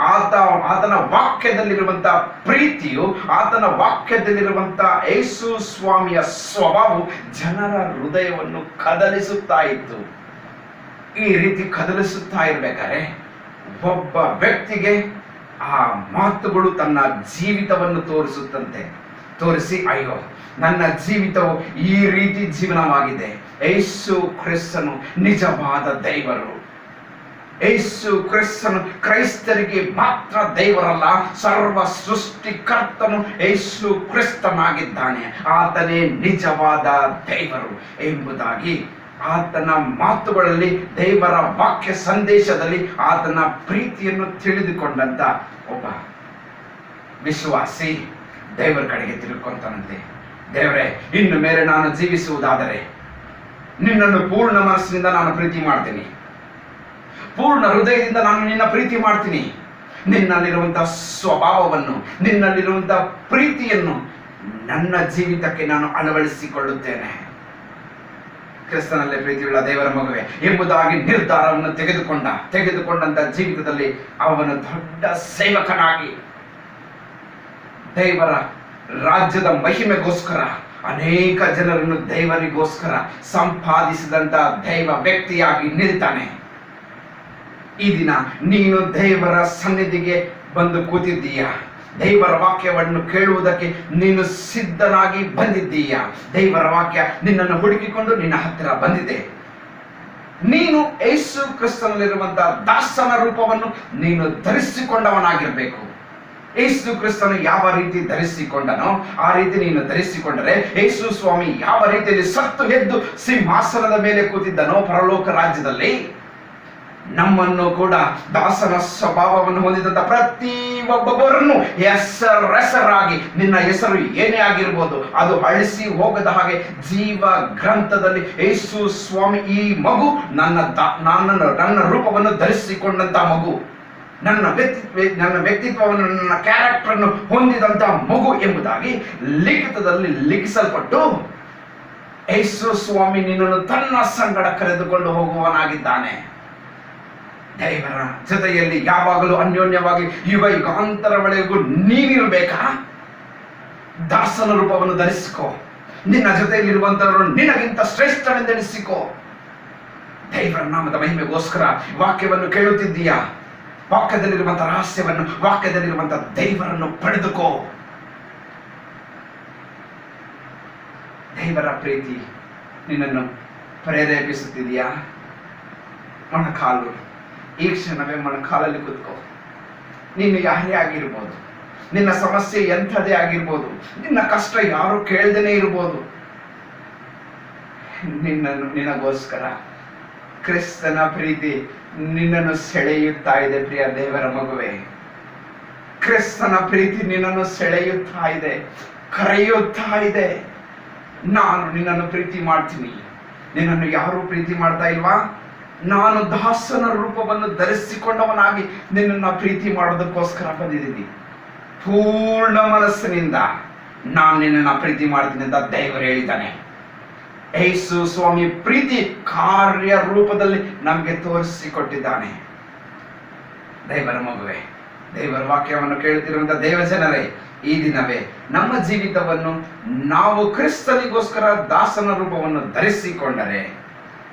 ಆತನ ವಾಕ್ಯದಲ್ಲಿರುವಂತಹ ಪ್ರೀತಿಯು, ಆತನ ವಾಕ್ಯದಲ್ಲಿರುವಂತಹ ಯೇಸು ಸ್ವಾಮಿಯ ಸ್ವಭಾವವು ಜನರ ಹೃದಯವನ್ನು ಕದಲಿಸುತ್ತಾ ಇತ್ತು. ಈ ರೀತಿ ಕದಲಿಸುತ್ತಾ ಇರ್ಬೇಕಾದ್ರೆ ಒಬ್ಬ ವ್ಯಕ್ತಿಗೆ ಆ ಮಾತುಗಳು ತನ್ನ ಜೀವಿತವನ್ನು ತೋರಿಸುತ್ತಂತೆ. ತೋರಿಸಿ, ಅಯ್ಯೋ, ನನ್ನ ಜೀವಿತವು ಈ ರೀತಿ ಜೀವನವಾಗಿದೆ. ಯೇಸು ಕ್ರಿಸ್ತನು ನಿಜವಾದ ದೇವರು. ಯೇಸು ಕ್ರಿಸ್ತನು ಕ್ರೈಸ್ತರಿಗೆ ಮಾತ್ರ ದೇವರಲ್ಲ, ಸರ್ವ ಸೃಷ್ಟಿಕರ್ತನು ಯೇಸು ಕ್ರಿಸ್ತನಾಗಿದ್ದಾನೆ. ಆತನೇ ನಿಜವಾದ ದೇವರು ಎಂಬುದಾಗಿ ಆತನ ಮಾತುಗಳಲ್ಲಿ, ದೇವರ ವಾಕ್ಯ ಸಂದೇಶದಲ್ಲಿ ಆತನ ಪ್ರೀತಿಯನ್ನು ತಿಳಿದುಕೊಂಡಂತ ಒಬ್ಬ ವಿಶ್ವಾಸಿ ದೇವರ ಕಡೆಗೆ ತಿರುಕೊಂತಾನಂತೆ. ದೇವರೇ, ಇನ್ನು ಮೇಲೆ ನಾನು ಜೀವಿಸುವುದಾದರೆ ನಿನ್ನನ್ನು ಪೂರ್ಣ ಮನಸ್ಸಿನಿಂದ ನಾನು ಪ್ರೀತಿ ಮಾಡ್ತೀನಿ, ಪೂರ್ಣ ಹೃದಯದಿಂದ ನಾನು ನಿನ್ನ ಪ್ರೀತಿ ಮಾಡ್ತೀನಿ. ನಿನ್ನಲ್ಲಿರುವಂತಹ ಸ್ವಭಾವವನ್ನು, ನಿನ್ನಲ್ಲಿರುವಂತಹ ಪ್ರೀತಿಯನ್ನು ನನ್ನ ಜೀವಿತಕ್ಕೆ ನಾನು ಅಳವಡಿಸಿಕೊಳ್ಳುತ್ತೇನೆ. ಕ್ರಿಸ್ತನಲ್ಲೇ ಪ್ರೀತಿಯುಳ್ಳ ದೇವರ ಮಗುವೆ ಎಂಬುದಾಗಿ ನಿರ್ಧಾರವನ್ನು ತೆಗೆದುಕೊಂಡಂತ ಜೀವಿತದಲ್ಲಿ ಅವನು ದೊಡ್ಡ ಸೇವಕನಾಗಿ ದೇವರ ರಾಜ್ಯದ ಮಹಿಮೆಗೋಸ್ಕರ ಅನೇಕ ಜನರನ್ನು ದೇವರಿಗೋಸ್ಕರ ಸಂಪಾದಿಸಿದಂತ ದೈವ ವ್ಯಕ್ತಿಯಾಗಿ ನಿಲ್ತಾನೆ. ಈ ದಿನ ನೀನು ದೇವರ ಸನ್ನಿಧಿಗೆ ಬಂದು ಕೂತಿದ್ದೀಯಾ? ದೇವರ ವಾಕ್ಯವನ್ನು ಕೇಳುವುದಕ್ಕೆ ನೀನು ಸಿದ್ಧನಾಗಿ ಬಂದಿದ್ದೀಯಾ? ದೇವರ ವಾಕ್ಯ ನಿನ್ನನ್ನು ಹುಡುಕಿಕೊಂಡು ನಿನ್ನ ಹತ್ತಿರ ಬಂದಿದೆ. ನೀನು ಯೇಸು ಕ್ರಿಸ್ತನಲ್ಲಿರುವಂತಹ ದಾಸನ ರೂಪವನ್ನು ನೀನು ಧರಿಸಿಕೊಂಡವನಾಗಿರ್ಬೇಕು. ಯೇಸು ಕ್ರಿಸ್ತನು ಯಾವ ರೀತಿ ಧರಿಸಿಕೊಂಡನೋ ಆ ರೀತಿ ನೀನು ಧರಿಸಿಕೊಂಡರೆ, ಯೇಸು ಸ್ವಾಮಿ ಯಾವ ರೀತಿಯಲ್ಲಿ ಸತ್ತು ಎದ್ದು ಸಿಂಹಾಸನದ ಮೇಲೆ ಕೂತಿದ್ದನೋ ಪರಲೋಕ ರಾಜ್ಯದಲ್ಲಿ, ನಮ್ಮನ್ನು ಕೂಡ ದಾಸನ ಸ್ವಭಾವವನ್ನು ಹೊಂದಿದಂತ ಪ್ರತಿ ಒಬ್ಬೊಬ್ಬರನ್ನು ಹೆಸರಾಗಿ, ನಿನ್ನ ಹೆಸರು ಏನೇ ಆಗಿರ್ಬೋದು ಅದು ಅಳಿಸಿ ಹೋಗದ ಹಾಗೆ ಜೀವ ಗ್ರಂಥದಲ್ಲಿ ಯೇಸು ಸ್ವಾಮಿ, ಈ ಮಗು ನನ್ನ ರೂಪವನ್ನು ಧರಿಸಿಕೊಂಡಂತ ಮಗು, ನನ್ನ ವ್ಯಕ್ತಿತ್ವವನ್ನು, ನನ್ನ ಕ್ಯಾರೆಕ್ಟರ್ ಅನ್ನು ಹೊಂದಿದಂತ ಮಗು ಎಂಬುದಾಗಿ ಲಿಖಿತದಲ್ಲಿ ಲಿಖಿಸಲ್ಪಟ್ಟು ಯೇಸು ಸ್ವಾಮಿ ನಿನ್ನನ್ನು ತನ್ನ ಸಂಗಡ ಕರೆದುಕೊಂಡು ಹೋಗುವನಾಗಿದ್ದಾನೆ. ದೇವರ ಜೊತೆಯಲ್ಲಿ ಯಾವಾಗಲೂ ಅನ್ಯೋನ್ಯವಾಗಿ ಯುಗ ಯುಗಾಂತರವರೆಗೂ ನೀನಿರಬೇಕಾ? ದಾಸನ ರೂಪವನ್ನು ಧರಿಸಿಕೋ. ನಿನ್ನ ಜೊತೆಯಲ್ಲಿರುವಂತವರು ನಿನಗಿಂತ ಶ್ರೇಷ್ಠವೆಂದೆನಿಸಿಕೋ. ದೇವರ ನಾಮದ ಮಹಿಮೆಗೋಸ್ಕರ ವಾಕ್ಯವನ್ನು ಕೇಳುತ್ತಿದ್ದೀಯಾ? ವಾಕ್ಯದಲ್ಲಿರುವಂತಹ ರಹಸ್ಯವನ್ನು, ವಾಕ್ಯದಲ್ಲಿರುವಂತಹ ದೇವರನ್ನು ಪಡೆದುಕೋ. ದೇವರ ಪ್ರೀತಿ ನಿನ್ನನ್ನು ಪ್ರೇರೇಪಿಸುತ್ತಿದೆಯಾ? ಮೊಣಕಾಲು, ಈ ಕ್ಷಣವೇ ಮೊಣಕಾಲಲ್ಲಿ ಕೂತ್ಕೋ. ನೀನು ಯಾರೇ ಆಗಿರ್ಬೋದು, ನಿನ್ನ ಸಮಸ್ಯೆ ಎಂಥದೇ ಆಗಿರ್ಬೋದು, ನಿನ್ನ ಕಷ್ಟ ಯಾರು ಕೇಳ್ದೇನೆ ಇರ್ಬೋದು, ನಿನಗೋಸ್ಕರ ಕ್ರಿಸ್ತನ ಪ್ರೀತಿ ನಿನ್ನನ್ನು ಸೆಳೆಯುತ್ತಾ ಇದೆ. ಪ್ರಿಯ ದೇವರ ಮಗುವೆ, ಕ್ರಿಸ್ತನ ಪ್ರೀತಿ ನಿನ್ನನ್ನು ಸೆಳೆಯುತ್ತಾ ಇದೆ, ಕರೆಯುತ್ತಾ ಇದೆ. ನಾನು ನಿನ್ನನ್ನು ಪ್ರೀತಿ ಮಾಡ್ತೀನಿ. ನಿನ್ನನ್ನು ಯಾರು ಪ್ರೀತಿ ಮಾಡ್ತಾ ಇಲ್ವಾ? ನಾನು ದಾಸನ ರೂಪವನ್ನು ಧರಿಸಿಕೊಂಡವನಾಗಿ ನಿನ್ನನ್ನು ಪ್ರೀತಿ ಮಾಡೋದಕ್ಕೋಸ್ಕರ ಬಂದಿದ್ದೀನಿ. ಪೂರ್ಣ ಮನಸ್ಸಿನಿಂದ ನಾನು ನಿನ್ನನ್ನು ಪ್ರೀತಿ ಮಾಡ್ತೀನಿ ಅಂತ ದೇವರು ಹೇಳಿದ್ದಾನೆ. ಯೇಸು ಸ್ವಾಮಿ ಪ್ರೀತಿ ಕಾರ್ಯ ರೂಪದಲ್ಲಿ ನಮಗೆ ತೋರಿಸಿಕೊಟ್ಟಿದ್ದಾನೆ. ದೇವರ ಮಗುವೆ, ದೇವರ ವಾಕ್ಯವನ್ನು ಕೇಳುತ್ತಿರುವಂತಹ ದೇವ ಜನರೇ, ಈ ದಿನವೇ ನಮ್ಮ ಜೀವಿತವನ್ನು ನಾವು ಕ್ರಿಸ್ತನಿಗೋಸ್ಕರ ದಾಸನ ರೂಪವನ್ನು ಧರಿಸಿಕೊಂಡರೆ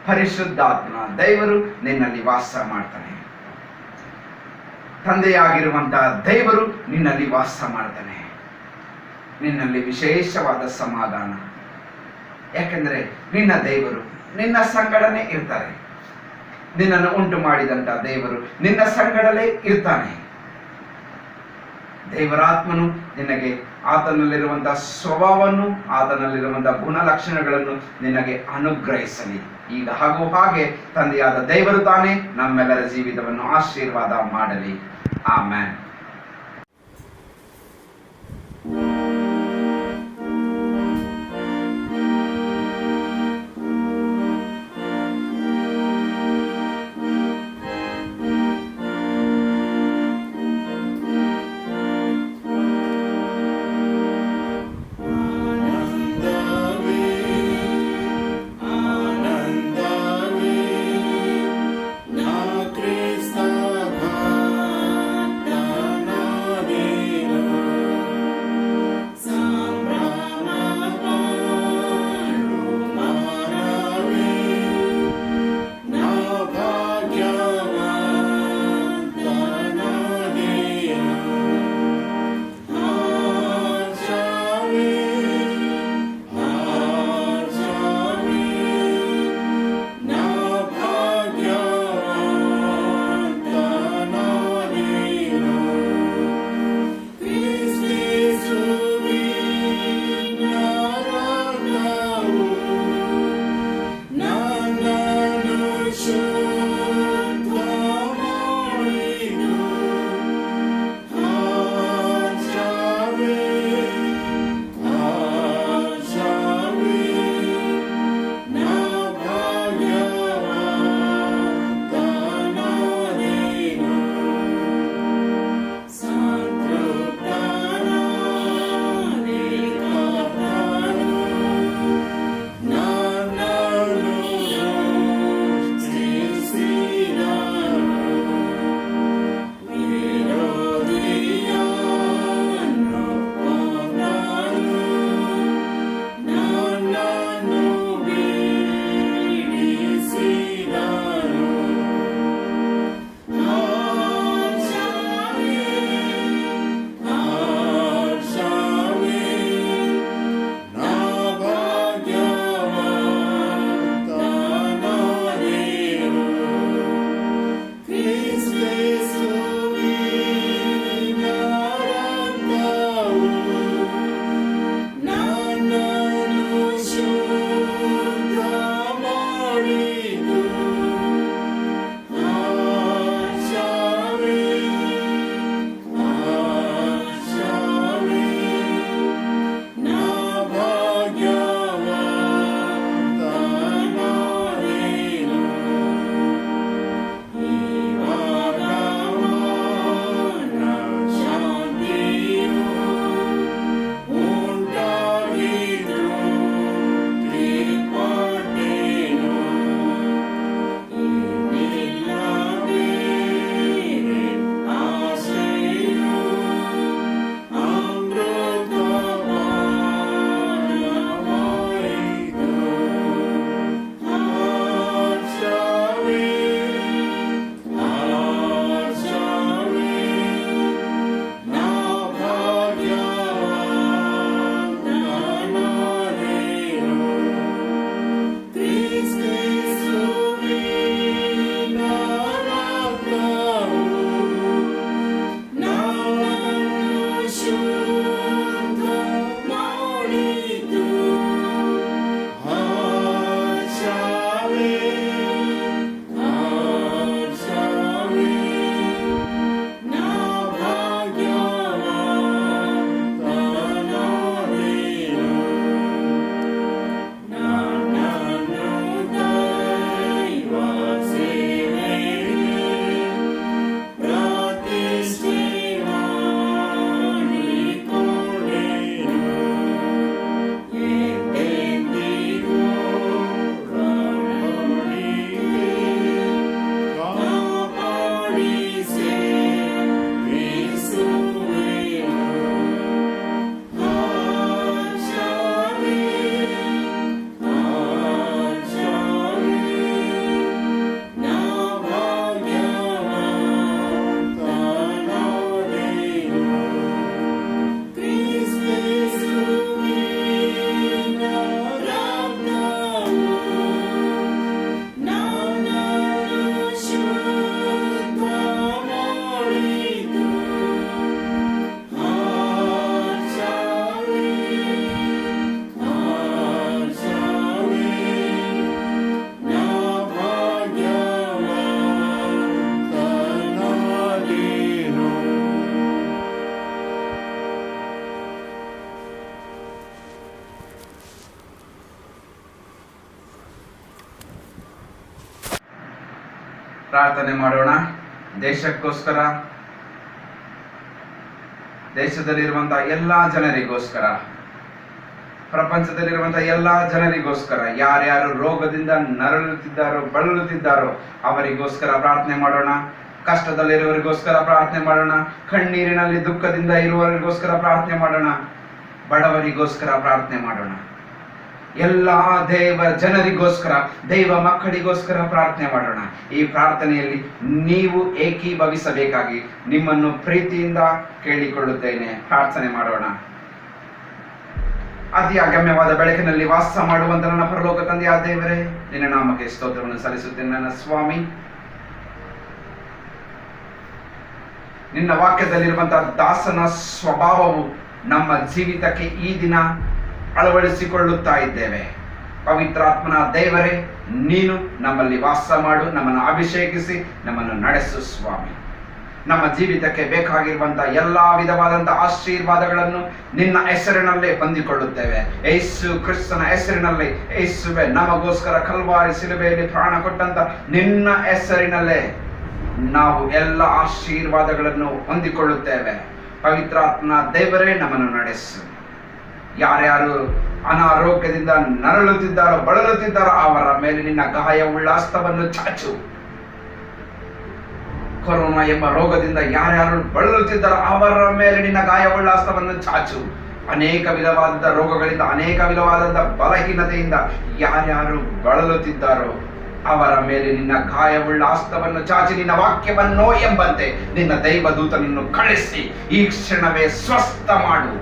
ಪರಿಶುದ್ಧಾತ್ಮ ದೇವರು ನಿನ್ನಲ್ಲಿ ವಾಸ ಮಾಡ್ತಾನೆ. ತಂದೆಯಾಗಿರುವಂತಹ ದೇವರು ನಿನ್ನಲ್ಲಿ ವಾಸ ಮಾಡ್ತಾನೆ. ನಿನ್ನಲ್ಲಿ ವಿಶೇಷವಾದ ಸಮಾಧಾನ, ಯಾಕೆಂದ್ರೆ ನಿನ್ನ ದೇವರು ನಿನ್ನ ಸಂಗಡನೆ ಇರ್ತಾರೆ. ನಿನ್ನನ್ನು ಉಂಟು ಮಾಡಿದಂತ ದೇವರು ನಿನ್ನ ಸಂಗಡಲೇ ಇರ್ತಾನೆ. ದೇವರಾತ್ಮನು ನಿನಗೆ ಆತನಲ್ಲಿರುವಂತಹ ಸ್ವಭಾವವನ್ನು, ಆತನಲ್ಲಿರುವಂತಹ ಗುಣಲಕ್ಷಣಗಳನ್ನು ನಿನಗೆ ಅನುಗ್ರಹಿಸಲಿ. ಈಗ ಹಾಗೂ ಹಾಗೆ ತಂದೆಯಾದ ದೇವರು ತಾನೇ ನಮ್ಮೆಲ್ಲರ ಜೀವಿತವನ್ನು ಆಶೀರ್ವಾದ ಮಾಡಲಿ. ಆಮೆನ್.
Krista Bhakta
ಪ್ರಾರ್ಥನೆ ಮಾಡೋಣ. ದೇಶಕ್ಕೋಸ್ಕರ, ದೇಶದಲ್ಲಿರುವಂತಹ ಎಲ್ಲಾ ಜನರಿಗೋಸ್ಕರ, ಪ್ರಪಂಚದಲ್ಲಿರುವಂತಹ ಎಲ್ಲಾ ಜನರಿಗೋಸ್ಕರ, ಯಾರ್ಯಾರು ರೋಗದಿಂದ ನರಳುತ್ತಿದ್ದಾರೋ ಬಳಲುತ್ತಿದ್ದಾರೋ ಅವರಿಗೋಸ್ಕರ ಪ್ರಾರ್ಥನೆ ಮಾಡೋಣ. ಕಷ್ಟದಲ್ಲಿರುವವರಿಗೋಸ್ಕರ ಪ್ರಾರ್ಥನೆ ಮಾಡೋಣ. ಕಣ್ಣೀರಿನಲ್ಲಿ ದುಃಖದಿಂದ ಇರುವವರಿಗೋಸ್ಕರ ಪ್ರಾರ್ಥನೆ ಮಾಡೋಣ. ಬಡವರಿಗೋಸ್ಕರ ಪ್ರಾರ್ಥನೆ ಮಾಡೋಣ. ಎಲ್ಲಾ ದೇವ ಜನರಿಗೋಸ್ಕರ, ದೈವ ಮಕ್ಕಳಿಗೋಸ್ಕರ ಪ್ರಾರ್ಥನೆ ಮಾಡೋಣ. ಈ ಪ್ರಾರ್ಥನೆಯಲ್ಲಿ ನೀವು ಏಕೀಭವಿಸಬೇಕಾಗಿ ನಿಮ್ಮನ್ನು ಪ್ರೀತಿಯಿಂದ ಕೇಳಿಕೊಳ್ಳುತ್ತೇನೆ. ಪ್ರಾರ್ಥನೆ ಮಾಡೋಣ. ಅತಿ ಅಗಮ್ಯವಾದ ಬೆಳಕಿನಲ್ಲಿ ವಾಸ ಮಾಡುವಂತ ನನ್ನ ಪರಲೋಕ ತಂದೆಯ ದೇವರೇ, ನಿನ್ನ ನಾಮಕ್ಕೆ ಸ್ತೋತ್ರವನ್ನು ಸಲ್ಲಿಸುತ್ತೇನೆ. ನನ್ನ ಸ್ವಾಮಿ, ನಿನ್ನ ವಾಕ್ಯದಲ್ಲಿರುವಂತಹ ದಾಸನ ಸ್ವಭಾವವು ನಮ್ಮ ಜೀವಿತಕ್ಕೆ ಈ ದಿನ ಅಳವಡಿಸಿಕೊಳ್ಳುತ್ತಾ ಇದ್ದೇವೆ. ಪವಿತ್ರಾತ್ಮನ ದೇವರೇ, ನೀನು ನಮ್ಮಲ್ಲಿ ವಾಸ ಮಾಡು, ನಮ್ಮನ್ನು ಅಭಿಷೇಕಿಸಿ ನಮ್ಮನ್ನು ನಡೆಸು ಸ್ವಾಮಿ. ನಮ್ಮ ಜೀವಿತಕ್ಕೆ ಬೇಕಾಗಿರುವಂತಹ ಎಲ್ಲಾ ವಿಧವಾದಂತಹ ಆಶೀರ್ವಾದಗಳನ್ನು ನಿನ್ನ ಹೆಸರಿನಲ್ಲೇ ಹೊಂದಿಕೊಳ್ಳುತ್ತೇವೆ. ಯೇಸು ಕ್ರಿಸ್ತನ ಹೆಸರಿನಲ್ಲಿ, ಯೇಸುವೆ ನಮಗೋಸ್ಕರ ಕಲ್ವಾರಿ ಶಿಲುಬೆಯಲ್ಲಿ ಪ್ರಾಣ ಕೊಟ್ಟಂತ ನಿನ್ನ ಹೆಸರಿನಲ್ಲೇ ನಾವು ಎಲ್ಲ ಆಶೀರ್ವಾದಗಳನ್ನು ಹೊಂದಿಕೊಳ್ಳುತ್ತೇವೆ. ಪವಿತ್ರಾತ್ಮನ ದೇವರೇ, ನಮ್ಮನ್ನು ನಡೆಸು. ಯಾರ್ಯಾರು ಅನಾರೋಗ್ಯದಿಂದ ನರಳುತ್ತಿದ್ದಾರೋ ಬಳಲುತ್ತಿದ್ದಾರೋ ಅವರ ಮೇಲೆ ನಿನ್ನ ಗಾಯವುಳ್ಳ ಹಸ್ತವನ್ನು ಚಾಚು. ಕೊರೋನಾ ಎಂಬ ರೋಗದಿಂದ ಯಾರ್ಯಾರು ಬಳಲುತ್ತಿದ್ದಾರೋ ಅವರ ಮೇಲೆ ನಿನ್ನ ಗಾಯವುಳ್ಳ ಹಸ್ತವನ್ನು ಚಾಚು. ಅನೇಕ ವಿಧವಾದ ರೋಗಗಳಿಂದ, ಅನೇಕ ವಿಧವಾದಂತಹ ಬಲಹೀನತೆಯಿಂದ ಯಾರ್ಯಾರು ಬಳಲುತ್ತಿದ್ದಾರೋ ಅವರ ಮೇಲೆ ನಿನ್ನ ಗಾಯವುಳ್ಳ ಹಸ್ತವನ್ನು ಚಾಚಿ, ನಿನ್ನ ವಾಕ್ಯವನ್ನೋ ಎಂಬಂತೆ ನಿನ್ನ ದೈವದೂತನನ್ನು ಕಳಿಸಿ ಈ ಕ್ಷಣವೇ ಸ್ವಸ್ಥ ಮಾಡು.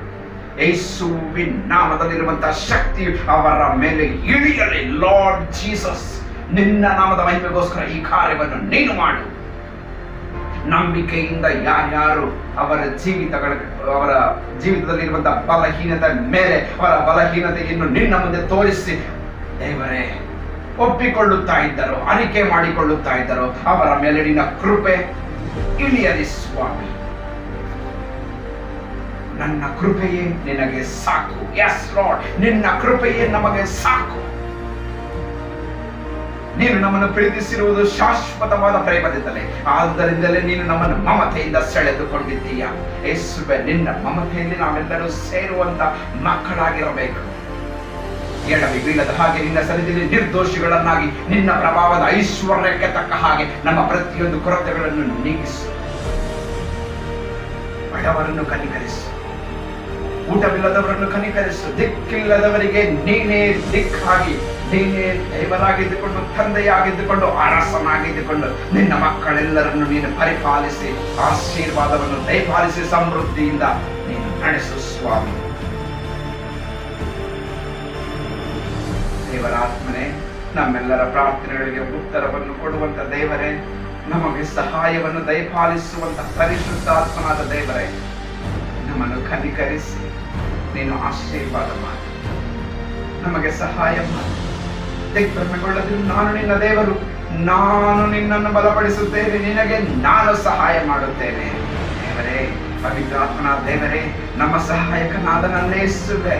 ಯೇಸುವಿನ ನಾಮದಲ್ಲಿರುವಂತಹ ಶಕ್ತಿ ಅವರ ಮೇಲೆ ಇಳಿಯಲಿ. ಲಾರ್ಡ್ ಜೀಸಸ್, ನಿನ್ನ ನಾಮದ ಮಹಿಮೆಗೋಸ್ಕರ ಈ ಕಾರ್ಯವನ್ನು ನೀನು ಮಾಡು. ನಂಬಿಕೆಯಿಂದ ಯಾರ್ಯಾರು ಅವರ ಜೀವಿತದಲ್ಲಿರುವಂತಹ ಬಲಹೀನತೆ ಮೇಲೆ ಅವರ ಬಲಹೀನತೆಯನ್ನು ನಿನ್ನ ಮುಂದೆ ತೋರಿಸಿ ದೇವರೇ ಒಪ್ಪಿಕೊಳ್ಳುತ್ತಾ ಇದ್ದರು, ಅರಿಕೆ ಮಾಡಿಕೊಳ್ಳುತ್ತಾ ಇದ್ದರು, ಅವರ ಮೇಲೆ ನಿನ್ನ ಕೃಪೆ ಇಳಿಯಲಿ ಸ್ವಾಮಿ. ನನ್ನ ಕೃಪೆಯೇ ನಿನಗೆ ಸಾಕು. ಎಸ್ ಲಾರ್ಡ್, ನಿನ್ನ ಕೃಪೆಯೇ ನಮಗೆ ಸಾಕು. ನೀನು ನಮ್ಮನ್ನು ಪ್ರೀತಿಸಿರುವುದು ಶಾಶ್ವತವಾದ ಪ್ರೇಮದಿಂದಲೇ, ಆದ್ದರಿಂದಲೇ ನೀನು ನಮ್ಮನ್ನು ಮಮತೆಯಿಂದ ಸೆಳೆದುಕೊಂಡಿದ್ದೀಯ. ಯೇಸುವೆ, ನಿನ್ನ ಮಮತೆಯಲ್ಲಿ ನಾವೆಲ್ಲರೂ ಸೇರುವಂತ ಮಕ್ಕಳಾಗಿರಬೇಕು. ಎಡವಿ ಬೀಳದ ಹಾಗೆ ನಿನ್ನ ಸನ್ನಿಧಿಯಲ್ಲಿ ನಿರ್ದೋಷಿಗಳನ್ನಾಗಿ ನಿನ್ನ ಪ್ರಭಾವದ ಐಶ್ವರ್ಯಕ್ಕೆ ತಕ್ಕ ಹಾಗೆ ನಮ್ಮ ಪ್ರತಿಯೊಂದು ಕೊರತೆಗಳನ್ನು ನೀಗಿಸು. ಬಡವರನ್ನು ಕನಿಕರಿಸು, ಊಟವಿಲ್ಲದವರನ್ನು ಕನಿಕರಿಸು. ದಿಕ್ಕಿಲ್ಲದವರಿಗೆ ನೀನೇ ದಿಕ್ಕಾಗಿ, ನೀನೇ ದೇವರಾಗಿದ್ದುಕೊಂಡು, ತಂದೆಯಾಗಿದ್ದುಕೊಂಡು, ಅರಸನಾಗಿದ್ದುಕೊಂಡು ನಿನ್ನ ಮಕ್ಕಳೆಲ್ಲರನ್ನು ನೀನು ಪರಿಪಾಲಿಸಿ ಆಶೀರ್ವಾದವನ್ನು ದಯಪಾಲಿಸಿ ಸಮೃದ್ಧಿಯಿಂದ ನೀನು ನಡೆಸು ಸ್ವಾಮಿ. ದೇವರಾತ್ಮನೇ, ನಮ್ಮೆಲ್ಲರ ಪ್ರಾರ್ಥನೆಗಳಿಗೆ ಉತ್ತರವನ್ನು ಕೊಡುವಂತ ದೇವರೇ, ನಮಗೆ ಸಹಾಯವನ್ನು ದಯಪಾಲಿಸುವಂತ ಪರಿಶುದ್ಧಾತ್ಮನಾದ ದೇವರೇ, ನಮ್ಮನ್ನು ಕನಿಕರಿಸಿ ನೀನು ಆಶೀರ್ವಾದ ಮಾಡಿ, ನಮಗೆ ಸಹಾಯ ಮಾಡಿ. ದಿಗ್ಭ್ರಮೆಗೊಳ್ಳದಿರು, ನಾನು ನಿನ್ನ ದೇವರು, ನಾನು ನಿನ್ನನ್ನು ಬಲಪಡಿಸುತ್ತೇನೆ, ನಿನಗೆ ನಾನು ಸಹಾಯ ಮಾಡುತ್ತೇನೆ. ದೇವರೇ, ಪವಿತ್ರಾತ್ಮನ ದೇವರೇ, ನಮ್ಮ ಸಹಾಯಕನಾದ ನನ್ನ ಯೇಸುವೇ,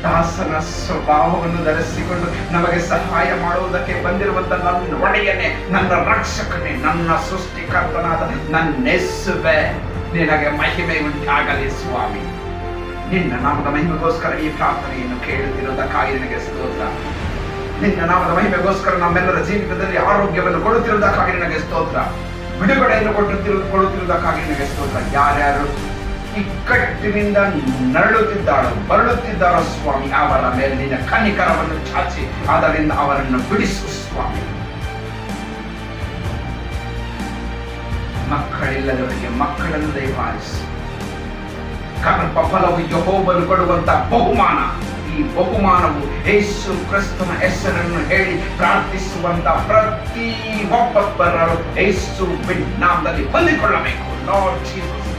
ದಾಸನ ಸ್ವಭಾವವನ್ನು ಧರಿಸಿಕೊಂಡು ನಮಗೆ ಸಹಾಯ ಮಾಡುವುದಕ್ಕೆ ಬಂದಿರುವಂತ ನನ್ನ ಒಡೆಯನೇ, ನನ್ನ ರಕ್ಷಕನೇ, ನನ್ನ ಸೃಷ್ಟಿಕರ್ತನಾದ ನನ್ನ ಯೇಸುವೇ, ನಿನಗೆ ಮಹಿಮೆ ಉಂಟಾಗಲಿ ಸ್ವಾಮಿ. ನಿನ್ನ ನಾಮದ ಮಹಿಮೆಗೋಸ್ಕರ ಈ ಪ್ರಾರ್ಥನೆಯನ್ನು ಕೇಳುತ್ತಿರುವುದಕ್ಕಾಗಿ ನಿನಗೆ ಸ್ತೋತ್ರ. ನಿನ್ನ ನಾಮದ ಮಹಿಮೆಗೋಸ್ಕರ ನಮ್ಮೆಲ್ಲರ ಜೀವಿತದಲ್ಲಿ ಆರೋಗ್ಯವನ್ನು ಕೊಡುತ್ತಿರುವುದಕ್ಕಾಗಿ ನಿನಗೆ ಸ್ತೋತ್ರ. ಬಿಡುಗಡೆಯನ್ನು ಕೊಡುತ್ತಿರುವುದಕ್ಕಾಗಿ ನಿನಗೆ ಸ್ತೋತ್ರ. ಯಾರ್ಯಾರು ಇಕ್ಕಟ್ಟಿನಿಂದ ನರಳುತ್ತಿದ್ದಾರೋ ಬರಳುತ್ತಿದ್ದಾರೋ ಸ್ವಾಮಿ, ಅವರ ಮೇಲೆ ನಿನ್ನ ಕನಿಕರವನ್ನು ಚಾಚಿ ಅದರಿಂದ ಅವರನ್ನು ಬಿಡಿಸು ಸ್ವಾಮಿ. ಮಕ್ಕಳಿಲ್ಲದವರಿಗೆ ಮಕ್ಕಳನ್ನು ದಯಪಾಲಿಸು. ಗರ್ಭ ಫಲವು ಯೆಹೋವನು ಕೊಡುವಂತ ಬಹುಮಾನ. ಈ ಬಹುಮಾನವು ಯೇಸು ಕ್ರಿಸ್ತನ ಹೆಸರನ್ನು ಹೇಳಿ ಪ್ರಾರ್ಥಿಸುವಂತ ಪ್ರತಿ ಒಬ್ಬೊಬ್ಬರನ್ನು ಯೇಸುವಿನ ನಾಮದಲ್ಲಿ ಹೊಂದಿಕೊಳ್ಳಬೇಕು. ಲಾರ್ಡ್ ಜೀಸಸ್,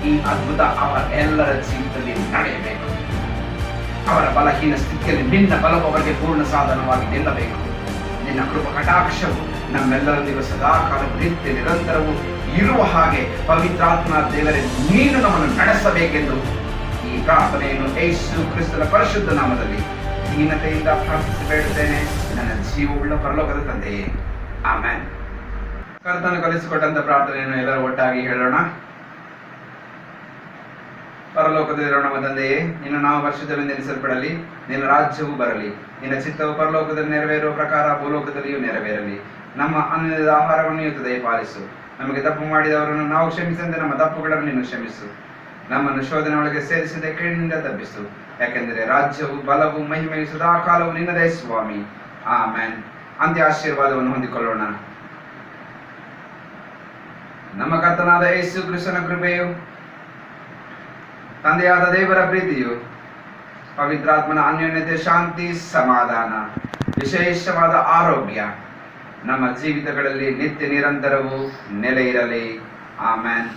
ಈ ಅದ್ಭುತ ಅವರ ಎಲ್ಲರ ಜೀವಿತದಲ್ಲಿ ನಡೆಯಬೇಕು. ಅವರ ಬಲಹೀನ ಸ್ಥಿತಿಯಲ್ಲಿ ನಿನ್ನ ಬಲವು ಅವರಿಗೆ ಪೂರ್ಣ ಸಾಧನವಾಗಿ ನಿಲ್ಲಬೇಕು. ನಿನ್ನ ಕೃಪಾ ಕಟಾಕ್ಷವು ನಮ್ಮೆಲ್ಲರೊಂದಿಗೆ ಸದಾಕಾಲ ನಿತ್ಯ ನಿರಂತರವೂ ಇರುವ ಹಾಗೆ ಪವಿತ್ರಾತ್ಮ ದೇವರೇ, ನೀನು ನಮ್ಮನ್ನು ನಡೆಸಬೇಕೆಂದು ಈ ಪ್ರಾರ್ಥನೆಯನ್ನು ಯೇಸು ಕ್ರಿಸ್ತನ ಪರಿಶುದ್ಧ ನಾಮದಲ್ಲಿ ದೀನತೆಯಿಂದ ಪ್ರಾರ್ಥಿಸಿ ಬೇಡುತ್ತೇನೆ, ನನ್ನ ಜೀವವುಳ್ಳ ಪರಲೋಕದ ತಂದೆಯೇ, ಆಮೆನ್. ಕರ್ತನು ಕಲಿಸಿಕೊಟ್ಟಂತ ಪ್ರಾರ್ಥನೆಯನ್ನು ಎಲ್ಲರೂ ಒಟ್ಟಾಗಿ ಹೇಳೋಣ. ಪರಲೋಕದಲ್ಲಿರೋ ನಮ್ಮ ತಂದೆಯೇ, ನಿನ್ನ ನಾಮ ಪರಿಶುದ್ಧವೆಂದೆನಿಸಲ್ಪಡಲಿ, ನಿನ್ನ ರಾಜ್ಯವು ಬರಲಿ, ನಿನ್ನ ಚಿತ್ತವು ಪರಲೋಕದಲ್ಲಿ ನೆರವೇರುವ ಪ್ರಕಾರ ಭೂಲೋಕದಲ್ಲಿಯೂ ನೆರವೇರಲಿ. ನಮ್ಮ ಅನ್ನದ ಆಹಾರವನ್ನು ಇವತ್ತು ದಯಪಾಲಿಸು. ನಮಗೆ ತಪ್ಪು ಮಾಡಿದವರನ್ನು ನಾವು ಕ್ಷಮಿಸಂತೆ ನಮ್ಮ ತಪ್ಪುಗಳನ್ನು ನೀನು ಕ್ಷಮಿಸು. ನಮ್ಮನ್ನು ಶೋಧನೆ ಒಳಗೆ ಸೇರಿಸದೆ ಕೇಳಿನಿಂದ ತಪ್ಪಿಸು. ಯಾಕೆಂದರೆ ರಾಜ್ಯವು, ಬಲವು, ಮಹಿಮೆಯು ಸದಾಕಾಲವು ನಿನ್ನದೇ ಸ್ವಾಮಿ. ಆಮೆನ್. ಅಂತ್ಯ ಆಶೀರ್ವಾದವನ್ನು ಹೊಂದಿಕೊಳ್ಳೋಣ. ನಮ್ಮ ಕರ್ತನಾದ ಯೇಸು ಕ್ರಿಸ್ತನ ಕೃಪೆಯು, ತಂದೆಯಾದ ದೇವರ ಪ್ರೀತಿಯು, ಪವಿತ್ರಾತ್ಮನ ಅನ್ಯೋನ್ಯತೆ, ಶಾಂತಿ, ಸಮಾಧಾನ, ವಿಶೇಷವಾದ ಆರೋಗ್ಯ ನಮ್ಮ ಜೀವಿತಗಳಲ್ಲಿ ನಿತ್ಯ ನಿರಂತರವೂ ನೆಲೆ ಇರಲಿ. ಆಮೆನ್.